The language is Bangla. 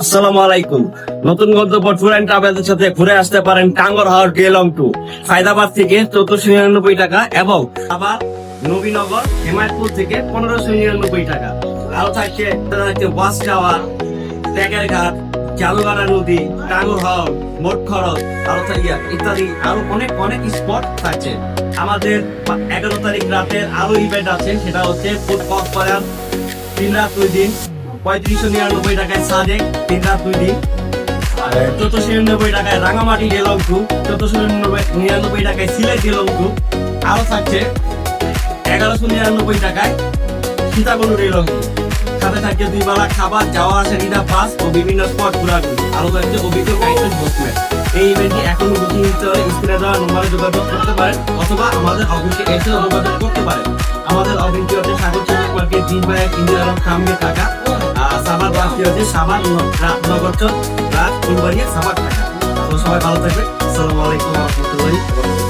আসসালামু আলাইকুম। নতুন গন্তব্য ট্যুর অ্যান্ড ট্রাভেলসের সাথে ঘুরে আসতে পারেন টাঙ্গর হাওর গেলং টু হায়দ্রাবাদ থেকে 1499 টাকা এবং আবার নবীনগর হেমায়তপুর থেকে 1599 টাকা। আরো থাকছে ওয়াচ টাওয়ার, ট্যাগের ঘাট, জালুগাড়া নদী, টাঙ্গর হাওর, মোট খরচ, আরো ইত্যাদি আরো অনেক অনেক স্পট থাকছে। আমাদের 11 তারিখ রাতের আরো ইভেন্ট আছে, সেটা হচ্ছে ফুড কক্সবাজার 3 রাত 2 দিন, 3599 টাকায় সাজেক 3 রাত 2 দিন, 1499 টাকায় রাঙামাটি গেলং টু, 1499 টাকায় সিলেট গেলং টু। আরো থাকছে 1199 টাকায় সীতাকুণ্ড গেলং টু। সাথে থাকছে 2 বেলা খাবার, যাওয়া আসা রিজার্ভ বাস ও বিভিন্ন স্পট ঘোরাঘুরি। আরো থাকছে অভিজ্ঞ গাইডের বসমেন্ট। এই ইভেন্টটি এখন বুকিং নিতে হলে স্ক্রিনে দেওয়া নম্বরে যোগাযোগ করতে পারেন অথবা আমাদের অফিসে এসে যোগাযোগ করতে পারেন। আমাদের অফিসটি হচ্ছে সাগর চৌক মার্কেট, জিনবাইয়ের ইন্দিরা রোড, খামগে ঢাকা। সাভার বাসটি হচ্ছে সাভার নগরচর রাত ফুলবাড়িয়া সাভার ঢাকা। তো সবাই ভালো থাকবে। আসসালামু আলাইকুম ওয়া রাহমাতুল্লাহি ওয়া বারাকাতুহু।